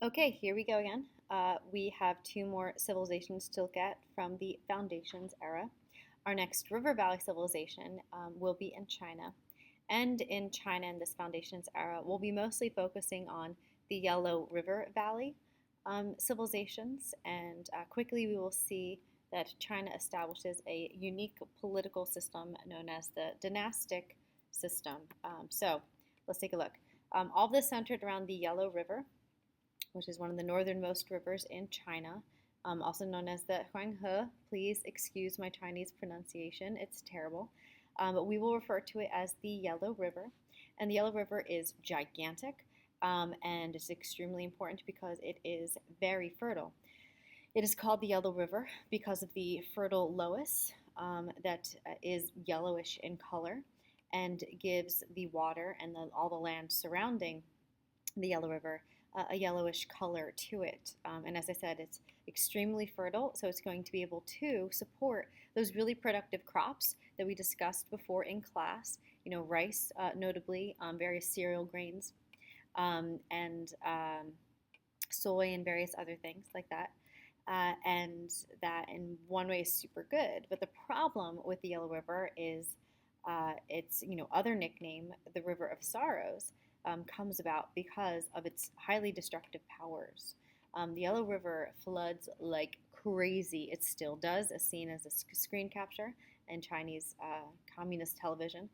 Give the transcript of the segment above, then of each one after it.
Okay, here we go again. We have two more civilizations to look at from the Foundations era. Our next river valley civilization will be in China. And in China, in this Foundations era, we'll be mostly focusing on the Yellow River Valley civilizations. And quickly we will see that China establishes a unique political system known as the dynastic system. So let's take a look. All this centered around the Yellow River, which is one of the northernmost rivers in China, also known as the Huanghe. Please excuse my Chinese pronunciation, it's terrible. But we will refer to it as the Yellow River. And the Yellow River is gigantic, and it's extremely important because it is very fertile. It is called the Yellow River because of the fertile loess that is yellowish in color and gives the water and all the land surrounding the Yellow River a yellowish color to it. And as I said, it's extremely fertile, so it's going to be able to support those really productive crops that we discussed before in class. You know, rice, notably, various cereal grains, and soy and various other things like that. And that in one way is super good. But the problem with the Yellow River is its other nickname, the River of Sorrows, comes about because of its highly destructive powers. The Yellow River floods like crazy. It still does, as seen as a screen capture in Chinese communist television,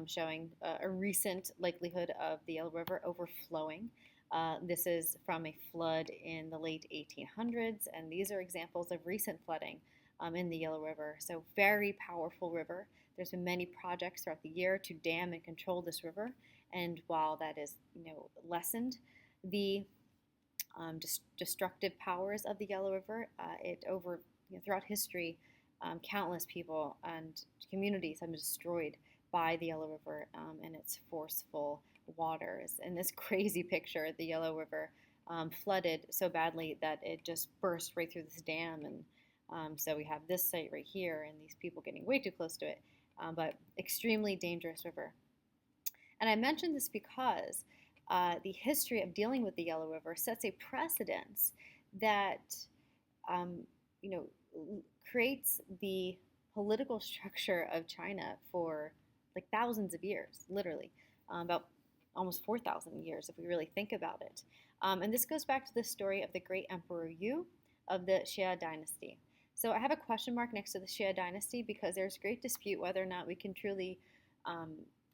showing a recent likelihood of the Yellow River overflowing. This is from a flood in the late 1800s, and these are examples of recent flooding in the Yellow River. So very powerful river. There's been many projects throughout the year to dam and control this river. And while that is, lessened the destructive powers of the Yellow River, throughout history, countless people and communities have been destroyed by the Yellow River and its forceful waters. In this crazy picture, the Yellow River flooded so badly that it just burst right through this dam, and so we have this site right here, and these people getting way too close to it. But extremely dangerous river. And I mention this because the history of dealing with the Yellow River sets a precedence that, um, you know, creates the political structure of China for like thousands of years, literally, about almost 4,000 years if we really think about it. And this goes back to the story of the great Emperor Yu of the Xia Dynasty. So I have a question mark next to the Xia Dynasty because there's great dispute whether or not we can truly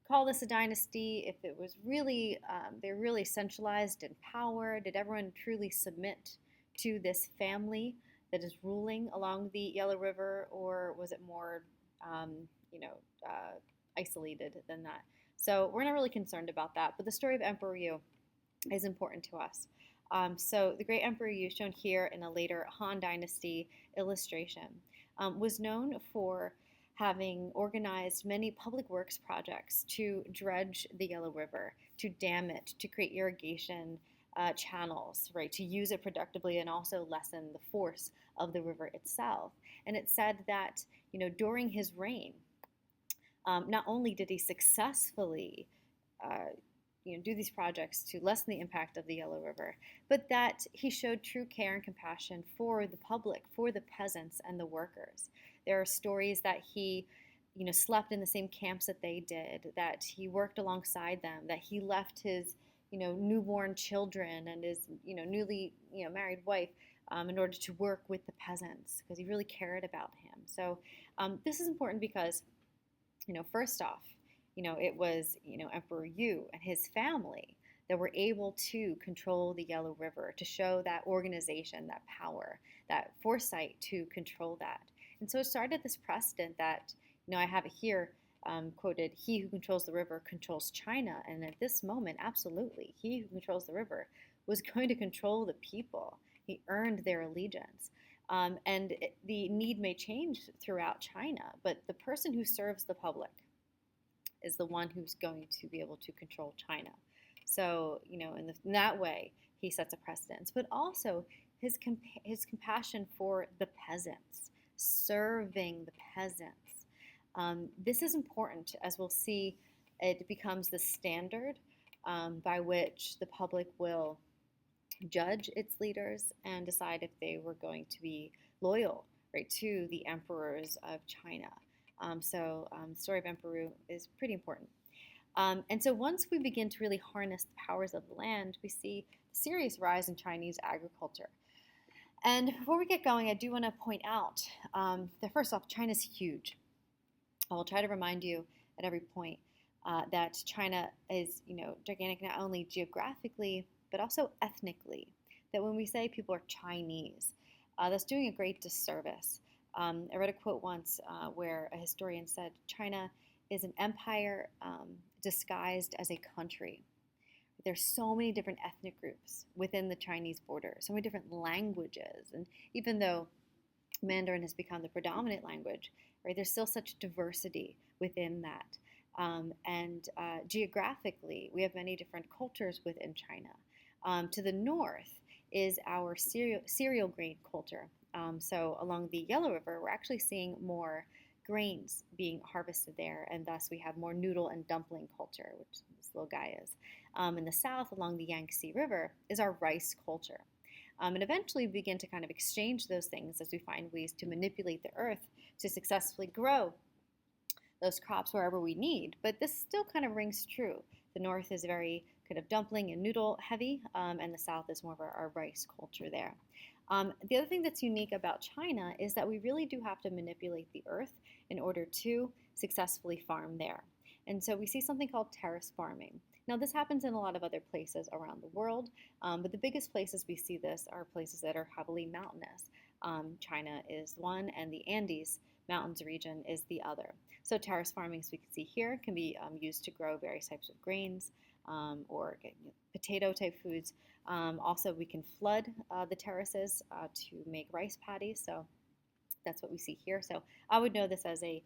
call this a dynasty, if it was really, they're really centralized in power. Did everyone truly submit to this family that is ruling along the Yellow River, or was it more, isolated than that? So we're not really concerned about that, but the story of Emperor Yu is important to us. So the great Emperor Yu, shown here in a later Han Dynasty illustration, was known for having organized many public works projects to dredge the Yellow River, to dam it, to create irrigation channels, right, to use it productively and also lessen the force of the river itself. And it said that, during his reign, not only did he successfully do these projects to lessen the impact of the Yellow River, but that he showed true care and compassion for the public, for the peasants and the workers. There are stories that he, slept in the same camps that they did, that he worked alongside them, that he left his, newborn children and his, newly, married wife in order to work with the peasants because he really cared about him. So this is important because, first off, it was, Emperor Yu and his family that were able to control the Yellow River, to show that organization, that power, that foresight to control that. And so it started this precedent that, I have it here quoted, he who controls the river controls China. And at this moment, absolutely, he who controls the river was going to control the people. He earned their allegiance. The need may change throughout China, but the person who serves the public is the one who's going to be able to control China. So, in that way, he sets a precedence. But also his compassion for the peasants, serving the peasants. This is important, as we'll see. It becomes the standard by which the public will judge its leaders and decide if they were going to be loyal, right, to the emperors of China. The story of Emperor is pretty important. And so once we begin to really harness the powers of the land, we see a serious rise in Chinese agriculture. And before we get going, I do want to point out that first off, China's huge. I will try to remind you at every point that China is, gigantic not only geographically but also ethnically. That when we say people are Chinese, that's doing a great disservice. I read a quote once where a historian said China is an empire disguised as a country. There's so many different ethnic groups within the Chinese border, so many different languages, and even though Mandarin has become the predominant language, right, there's still such diversity within that. Geographically, we have many different cultures within China. To the north is our cereal grain culture. So along the Yellow River, we're actually seeing more grains being harvested there, and thus we have more noodle and dumpling culture, which this little guy is. In the south, along the Yangtze River, is our rice culture. And eventually we begin to kind of exchange those things as we find ways to manipulate the earth to successfully grow those crops wherever we need. But this still kind of rings true. The north is very kind of dumpling and noodle heavy, and the south is more of our rice culture there. The other thing that's unique about China is that we really do have to manipulate the earth in order to successfully farm there. And so we see something called terrace farming. Now, this happens in a lot of other places around the world, but the biggest places we see this are places that are heavily mountainous. China is one, and the Andes Mountains region is the other. So terrace farming, as we can see here, can be used to grow various types of grains or potato-type foods. Also, we can flood the terraces to make rice paddies, so that's what we see here. So I would know this as a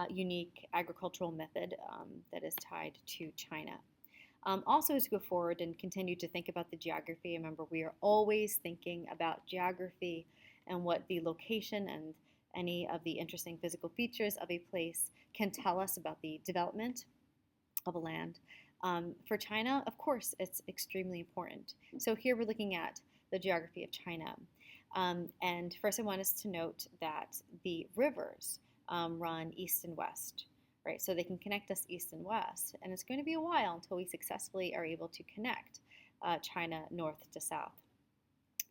unique agricultural method that is tied to China. Also, as we go forward and continue to think about the geography, remember we are always thinking about geography and what the location and any of the interesting physical features of a place can tell us about the development of a land. For China, of course, it's extremely important. So here we're looking at the geography of China. And first I want us to note that the rivers run east and west. Right, so they can connect us east and west, and it's going to be a while until we successfully are able to connect China north to south.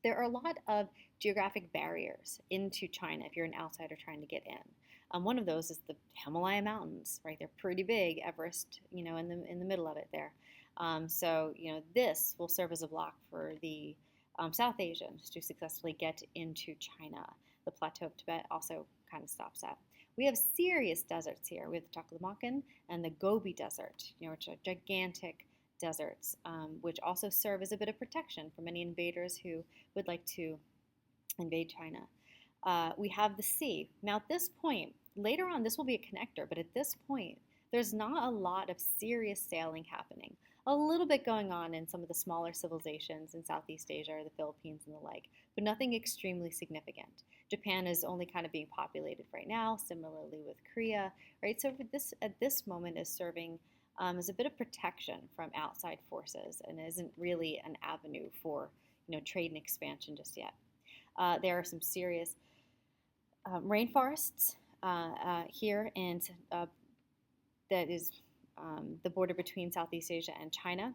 There are a lot of geographic barriers into China if you're an outsider trying to get in. One of those is the Himalaya Mountains, right? They're pretty big. Everest, in the middle of it there. This will serve as a block for the South Asians to successfully get into China. The Plateau of Tibet also kind of stops that. We have serious deserts here. We have the Taklamakan and the Gobi Desert, which are gigantic deserts, which also serve as a bit of protection for many invaders who would like to invade China. We have the sea. Now, at this point, later on, this will be a connector, but at this point, there's not a lot of serious sailing happening. A little bit going on in some of the smaller civilizations in Southeast Asia or the Philippines and the like, but nothing extremely significant. Japan is only kind of being populated right now, similarly with Korea, right? So at this moment is serving as a bit of protection from outside forces and isn't really an avenue for trade and expansion just yet. There are some serious rainforests here, and that is the border between Southeast Asia and China.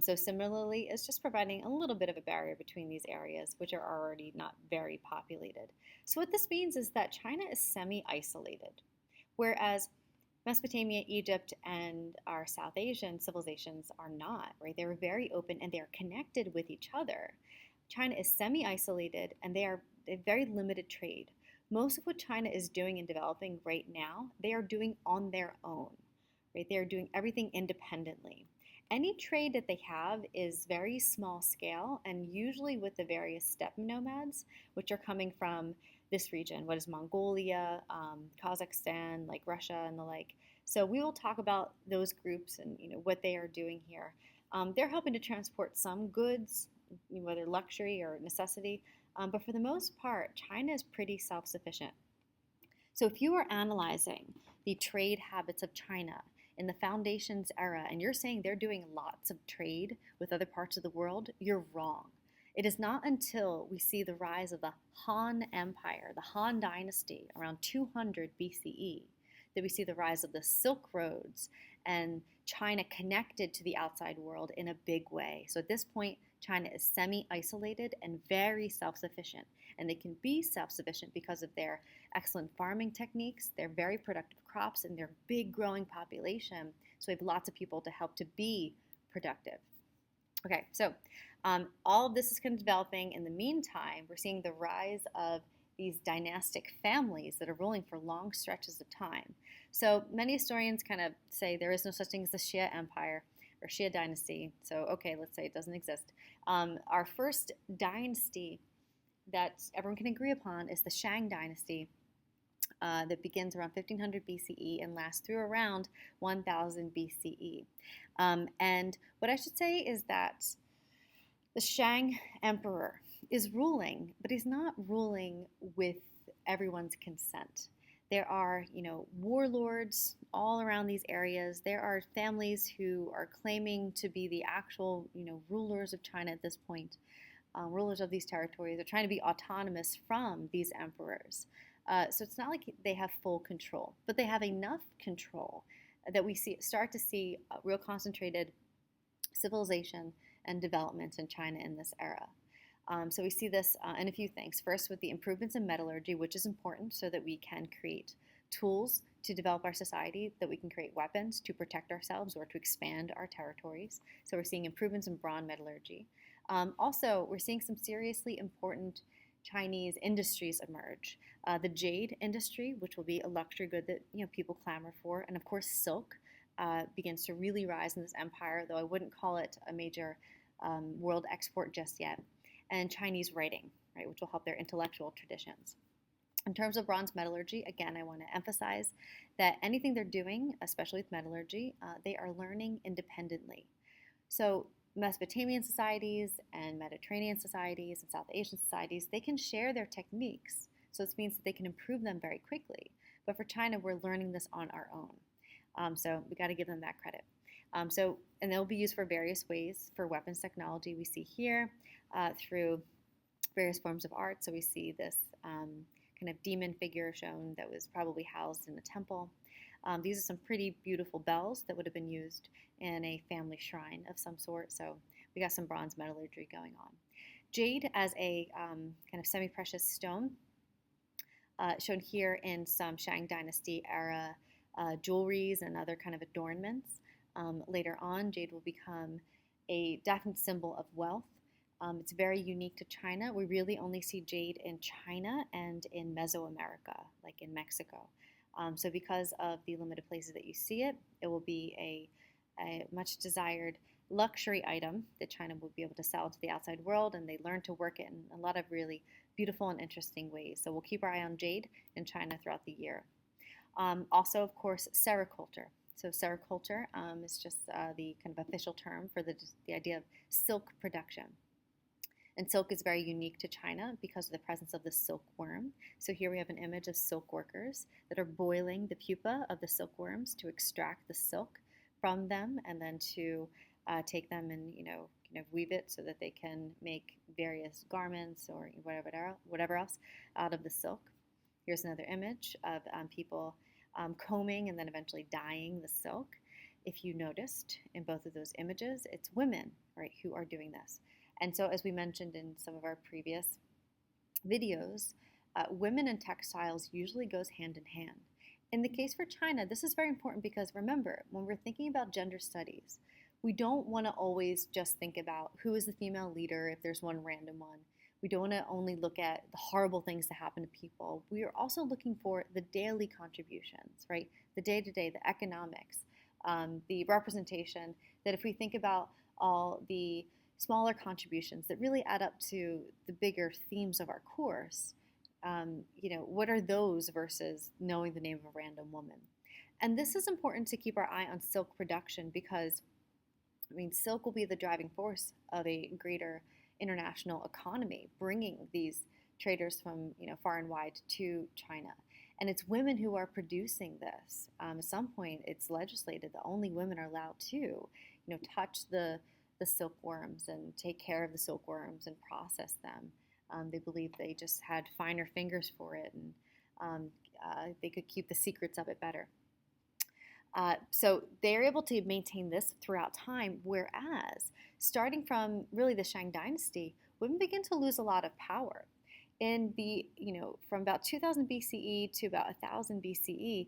So similarly, it's just providing a little bit of a barrier between these areas, which are already not very populated. So what this means is that China is semi-isolated, whereas Mesopotamia, Egypt, and our South Asian civilizations are not, right? They're very open and they're connected with each other. China is semi-isolated and they have very limited trade. Most of what China is doing and developing right now, they are doing on their own, right? They are doing everything independently. Any trade that they have is very small scale and usually with the various steppe nomads, which are coming from this region, what is Mongolia, Kazakhstan, like Russia and the like. So we will talk about those groups and what they are doing here. They're helping to transport some goods, whether luxury or necessity, but for the most part, China is pretty self-sufficient. So if you are analyzing the trade habits of China, in the Foundations era, and you're saying they're doing lots of trade with other parts of the world, you're wrong. It is not until we see the rise of the Han Empire, the Han Dynasty, around 200 BCE, that we see the rise of the Silk Roads and China connected to the outside world in a big way. So at this point, China is semi-isolated and very self-sufficient. And they can be self-sufficient because of their excellent farming techniques, their very productive crops, and their big growing population. So we have lots of people to help to be productive. Okay, so all of this is kind of developing. In the meantime, we're seeing the rise of these dynastic families that are ruling for long stretches of time. So many historians kind of say there is no such thing as the Xia Empire or Xia Dynasty. So okay, let's say it doesn't exist. Our first dynasty that everyone can agree upon is the Shang Dynasty that begins around 1500 BCE and lasts through around 1000 BCE. And what I should say is that the Shang Emperor is ruling, but he's not ruling with everyone's consent. There are, warlords all around these areas. There are families who are claiming to be the actual, rulers of China at this point. Rulers of these territories are trying to be autonomous from these emperors. So it's not like they have full control, but they have enough control that we start to see real concentrated civilization and development in China in this era. So we see this in a few things. First, with the improvements in metallurgy, which is important so that we can create tools to develop our society, that we can create weapons to protect ourselves or to expand our territories. So we're seeing improvements in bronze metallurgy. Also, we're seeing some seriously important Chinese industries emerge. The jade industry, which will be a luxury good that people clamor for, and of course silk begins to really rise in this empire, though I wouldn't call it a major world export just yet. And Chinese writing, right, which will help their intellectual traditions. In terms of bronze metallurgy, again, I want to emphasize that anything they're doing, especially with metallurgy, they are learning independently. So Mesopotamian societies and Mediterranean societies and South Asian societies, they can share their techniques. So this means that they can improve them very quickly. But for China, we're learning this on our own. So we got to give them that credit. And they'll be used for various ways for weapons technology. We see here through various forms of art. So we see this kind of demon figure shown that was probably housed in a temple. These are some pretty beautiful bells that would have been used in a family shrine of some sort. So we got some bronze metallurgy going on. Jade as a kind of semi-precious stone, shown here in some Shang Dynasty era jewelries and other kind of adornments. Later on, jade will become a definite symbol of wealth. It's very unique to China. We really only see jade in China and in Mesoamerica, like in Mexico. So because of the limited places that you see it, it will be a much desired luxury item that China will be able to sell to the outside world, and they learn to work it in a lot of really beautiful and interesting ways. So we'll keep our eye on jade in China throughout the year. Also, of course, sericulture. So sericulture is just the kind of official term for the idea of silk production. And silk is very unique to China because of the presence of the silkworm. So here we have an image of silk workers that are boiling the pupa of the silkworms to extract the silk from them and then to take them and weave it so that they can make various garments or whatever else out of the silk. Here's another image of people combing and then eventually dyeing the silk. If you noticed in both of those images, it's women, right, who are doing this. And so, as we mentioned in some of our previous videos, women and textiles usually goes hand in hand. In the case for China, this is very important because remember, when we're thinking about gender studies, we don't want to always just think about who is the female leader if there's one random one. We don't want to only look at the horrible things that happen to people. We are also looking for the daily contributions, right? The day-to-day, the economics, the representation, that if we think about all the smaller contributions that really add up to the bigger themes of our course, what are those versus knowing the name of a random woman? And this is important to keep our eye on silk production because, silk will be the driving force of a greater international economy, bringing these traders from far and wide to China. And it's women who are producing this. At some point, it's legislated that only women are allowed to, touch the silkworms and take care of the silkworms and process them. They believe they just had finer fingers for it, and they could keep the secrets of it better. So they're able to maintain this throughout time, whereas starting from really the Shang Dynasty, women begin to lose a lot of power. In the, from about 2000 BCE to about 1000 BCE,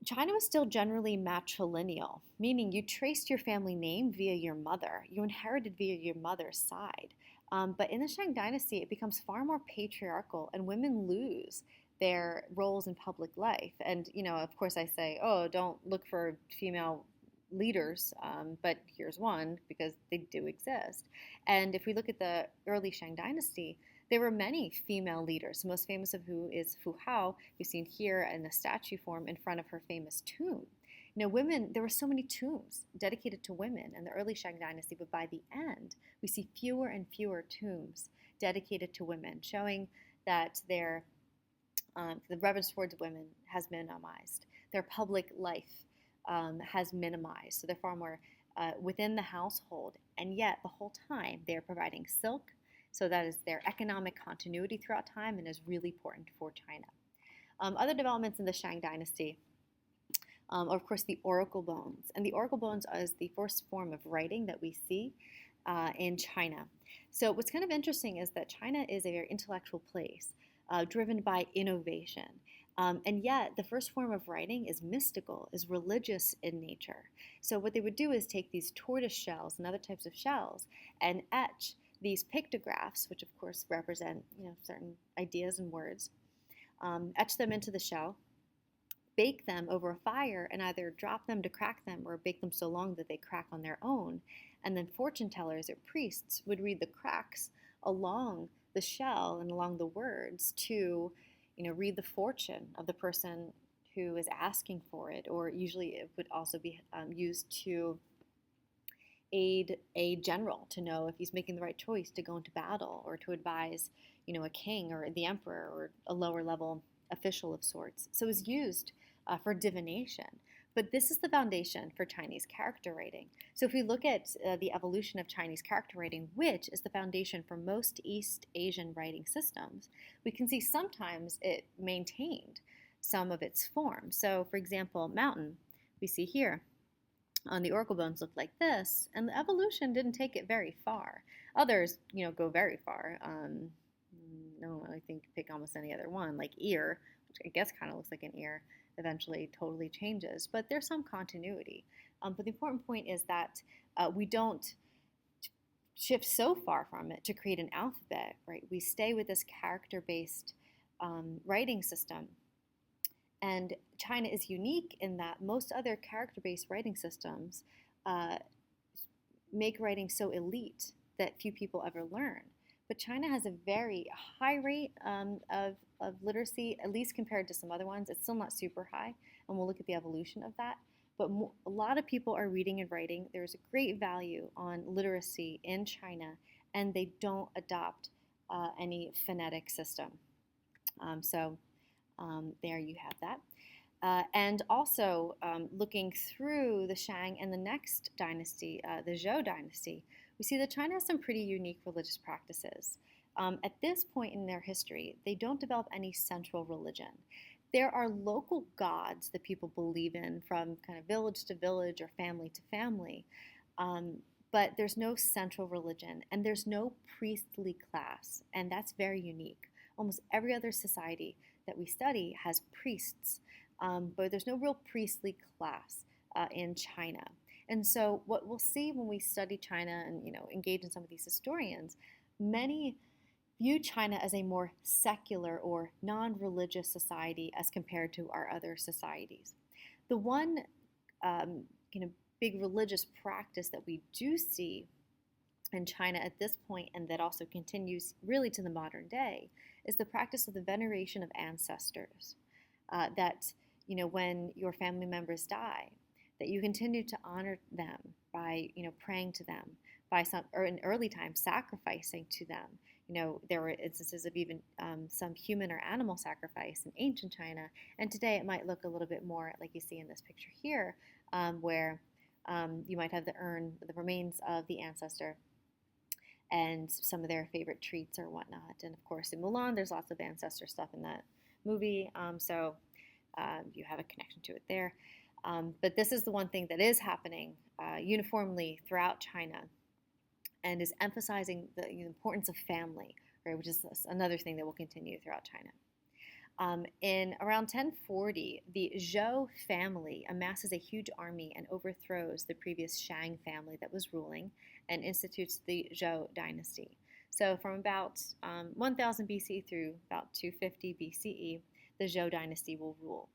China was still generally matrilineal, meaning you traced your family name via your mother. You inherited via your mother's side. But in the Shang Dynasty, it becomes far more patriarchal, and women lose their roles in public life. And, of course, I say, oh, don't look for female leaders, but here's one, because they do exist. And if we look at the early Shang Dynasty, there were many female leaders, the most famous of who is Fu Hao, you've seen here in the statue form in front of her famous tomb. Women, there were so many tombs dedicated to women in the early Shang Dynasty, but by the end, we see fewer and fewer tombs dedicated to women, showing that the reverence towards women has minimized. Their public life has minimized, so they're far more within the household, and yet the whole time they're providing silk. So that is their economic continuity throughout time and is really important for China. Other developments in the Shang Dynasty are, of course, the oracle bones. And the oracle bones is the first form of writing that we see in China. So what's kind of interesting is that China is a very intellectual place, driven by innovation. And yet the first form of writing is mystical, is religious in nature. So what they would do is take these tortoise shells and other types of shells and etch these pictographs, which of course represent certain ideas and words, etch them into the shell, bake them over a fire, and either drop them to crack them or bake them so long that they crack on their own. And then fortune tellers or priests would read the cracks along the shell and along the words to read the fortune of the person who is asking for it, or usually it would also be used to aid a general to know if he's making the right choice to go into battle, or to advise, a king or the emperor or a lower level official of sorts. So it's used for divination. But this is the foundation for Chinese character writing. So if we look at the evolution of Chinese character writing, which is the foundation for most East Asian writing systems, we can see sometimes it maintained some of its form. So for example, mountain, we see here, on the oracle bones look like this, and the evolution didn't take it very far. Others, go very far. No, I think pick almost any other one, like ear, which I guess kind of looks like an ear, eventually totally changes. But there's some continuity. But the important point is that we don't shift so far from it to create an alphabet, right? We stay with this character-based writing system. And China is unique in that most other character-based writing systems make writing so elite that few people ever learn. But China has a very high rate of literacy, at least compared to some other ones. It's still not super high, and we'll look at the evolution of that. But a lot of people are reading and writing. There's a great value on literacy in China, and they don't adopt any phonetic system. There you have that. And also looking through the Shang and the next dynasty, the Zhou Dynasty, we see that China has some pretty unique religious practices. At this point in their history, they don't develop any central religion. There are local gods that people believe in from kind of village to village or family to family, but there's no central religion, and there's no priestly class, and that's very unique. Almost every other society that we study has priests, but there's no real priestly class in China. And so what we'll see when we study China and engage in some of these historians, many view China as a more secular or non-religious society as compared to our other societies. The one big religious practice that we do see in China at this point, and that also continues really to the modern day, is the practice of the veneration of ancestors. That when your family members die, that you continue to honor them by praying to them, by or in early times sacrificing to them, there were instances of even some human or animal sacrifice in ancient China. And today it might look a little bit more like you see in this picture here, where you might have the urn, the remains of the ancestor, and some of their favorite treats or whatnot. And of course, in Mulan, there's lots of ancestor stuff in that movie, so you have a connection to it there. But this is the one thing that is happening uniformly throughout China, and is emphasizing the importance of family, right, which is another thing that will continue throughout China. In around 1040, the Zhou family amasses a huge army and overthrows the previous Shang family that was ruling and institutes the Zhou Dynasty. So from about 1000 BC through about 250 BCE, the Zhou Dynasty will rule.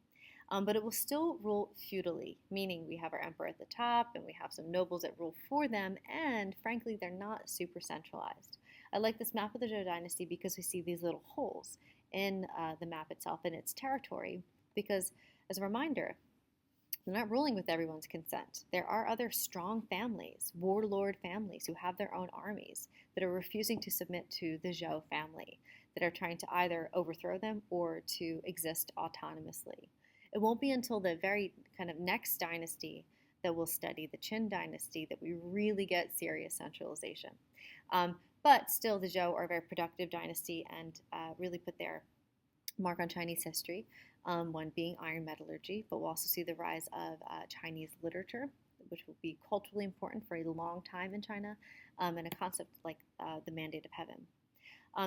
But it will still rule feudally, meaning we have our emperor at the top and we have some nobles that rule for them, and frankly, they're not super centralized. I like this map of the Zhou Dynasty because we see these little holes in the map itself and its territory, because as a reminder, they're not ruling with everyone's consent. There are other strong families, warlord families, who have their own armies that are refusing to submit to the Zhou family, that are trying to either overthrow them or to exist autonomously. It won't be until the very kind of next dynasty that we'll study, the Qin dynasty, that we really get serious centralization. But still, the Zhou are a very productive dynasty and really put their mark on Chinese history, one being iron metallurgy, but we'll also see the rise of Chinese literature, which will be culturally important for a long time in China, and a concept like the Mandate of Heaven.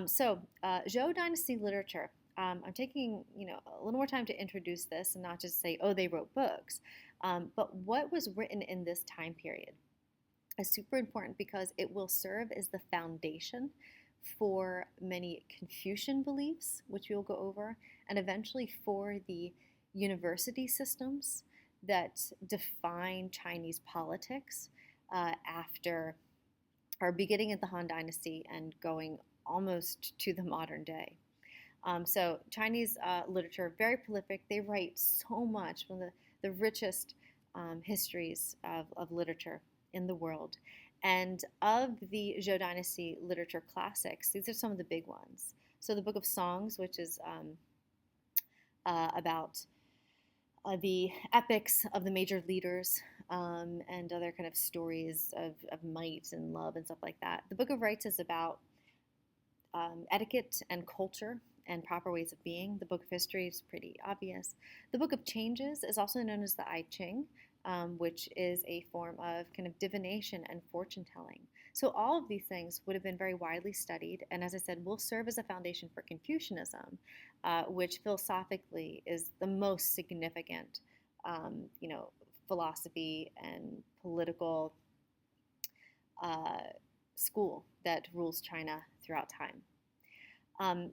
So Zhou dynasty literature, I'm taking a little more time to introduce this and not just say, oh, they wrote books, but what was written in this time period is super important because it will serve as the foundation for many Confucian beliefs, which we will go over, and eventually for the university systems that define Chinese politics after or beginning at the Han Dynasty and going almost to the modern day. So Chinese literature, very prolific. They write so much, one of the richest histories of literature in the world. And of the Zhou Dynasty literature classics, these are some of the big ones. So the Book of Songs, which is about the epics of the major leaders and other kind of stories of might and love and stuff like that. The Book of Rites is about etiquette and culture and proper ways of being. The Book of History is pretty obvious. The Book of Changes is also known as the I Ching, which is a form of kind of divination and fortune telling. So all of these things would have been very widely studied, and as I said, will serve as a foundation for Confucianism, which philosophically is the most significant, philosophy and political school that rules China throughout time.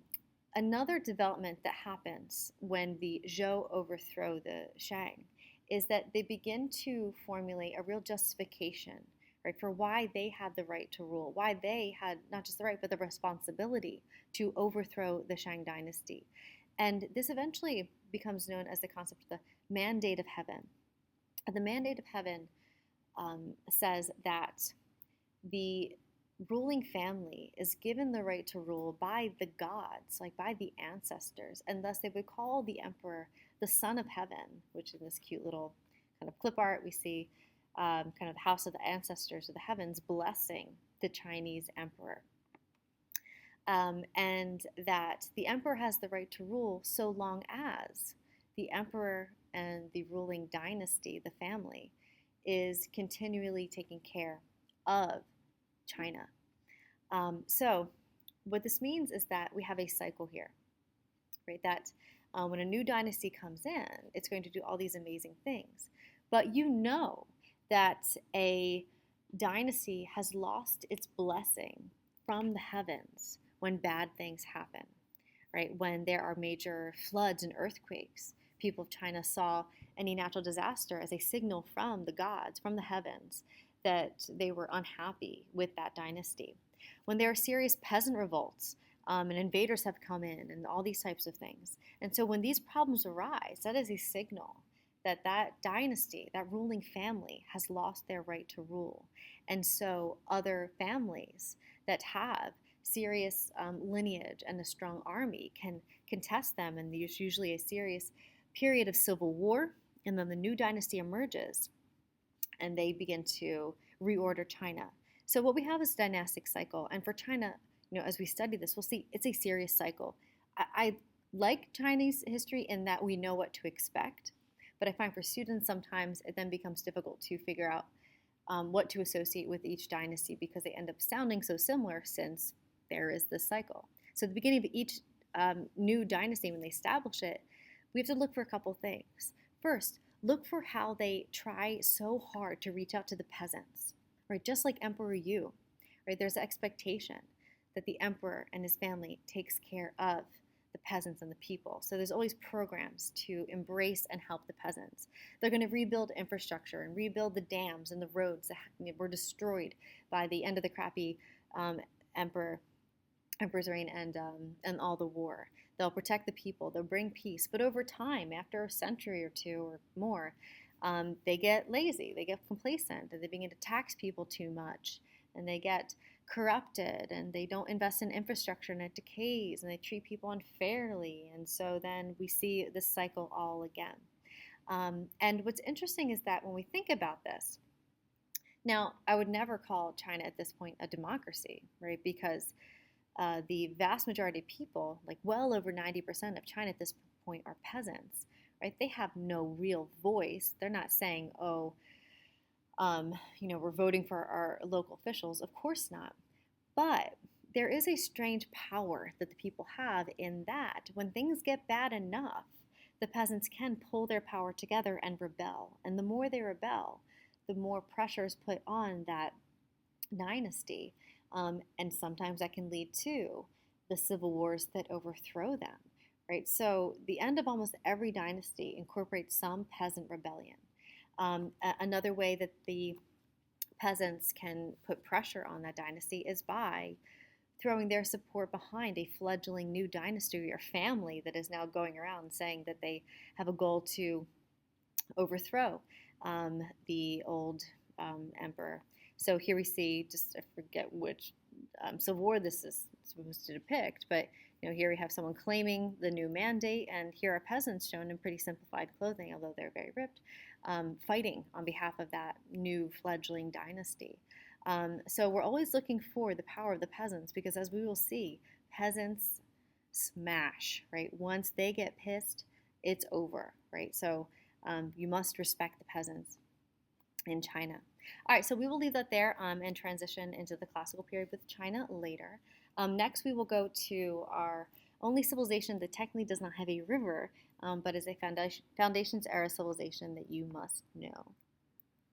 Another development that happens when the Zhou overthrow the Shang is that they begin to formulate a real justification, right, for why they had the right to rule, why they had not just the right, but the responsibility to overthrow the Shang dynasty. And this eventually becomes known as the concept of the Mandate of Heaven. And the Mandate of Heaven says that the ruling family is given the right to rule by the gods, like by the ancestors, and thus they would call the emperor the son of heaven, which in this cute little kind of clip art we see kind of the house of the ancestors of the heavens blessing the Chinese emperor. And that the emperor has the right to rule so long as the emperor and the ruling dynasty, the family, is continually taking care of China. So what this means is that we have a cycle here, right? That when a new dynasty comes in, it's going to do all these amazing things. But you know that a dynasty has lost its blessing from the heavens when bad things happen, right? When there are major floods and earthquakes, people of China saw any natural disaster as a signal from the gods, from the heavens, that they were unhappy with that dynasty. When there are serious peasant revolts and invaders have come in and all these types of things. And so when these problems arise, that is a signal that that dynasty, that ruling family, has lost their right to rule. And so other families that have serious lineage and a strong army can contest them, and there's usually a serious period of civil war, and then the new dynasty emerges, and they begin to reorder China. So what we have is a dynastic cycle, and for China, as we study this, we'll see it's a serious cycle. I like Chinese history in that we know what to expect, but I find for students sometimes it then becomes difficult to figure out what to associate with each dynasty because they end up sounding so similar since there is this cycle. So at the beginning of each new dynasty, when they establish it, we have to look for a couple things. First, look for how they try so hard to reach out to the peasants, right? Just like Emperor Yu, right? There's an expectation that the emperor and his family takes care of the peasants and the people. So there's always programs to embrace and help the peasants. They're going to rebuild infrastructure and rebuild the dams and the roads that were destroyed by the end of the crappy emperor's reign and all the war. They'll protect the people. They'll bring peace. But over time, after a century or two or more, they get lazy. They get complacent. And they begin to tax people too much. And they get corrupted. And they don't invest in infrastructure. And it decays. And they treat people unfairly. And so then we see this cycle all again. And what's interesting is that when we think about this, now, I would never call China at this point a democracy, right? Because the vast majority of people, like well over 90% of China at this point, are peasants, right? They have no real voice. They're not saying, we're voting for our local officials. Of course not. But there is a strange power that the people have in that when things get bad enough, the peasants can pull their power together and rebel. And the more they rebel, the more pressure is put on that dynasty. And sometimes that can lead to the civil wars that overthrow them, right? So the end of almost every dynasty incorporates some peasant rebellion. Another way that the peasants can put pressure on that dynasty is by throwing their support behind a fledgling new dynasty or family that is now going around saying that they have a goal to overthrow the old emperor. So here we see, just I forget which civil war this is supposed to depict, but here we have someone claiming the new mandate, and here are peasants shown in pretty simplified clothing, although they're very ripped, fighting on behalf of that new fledgling dynasty. So we're always looking for the power of the peasants because, as we will see, peasants smash, right? Once they get pissed, it's over, right? So you must respect the peasants in China. All right, so we will leave that there and transition into the classical period with China later. Next, we will go to our only civilization that technically does not have a river, but is a foundations era civilization that you must know.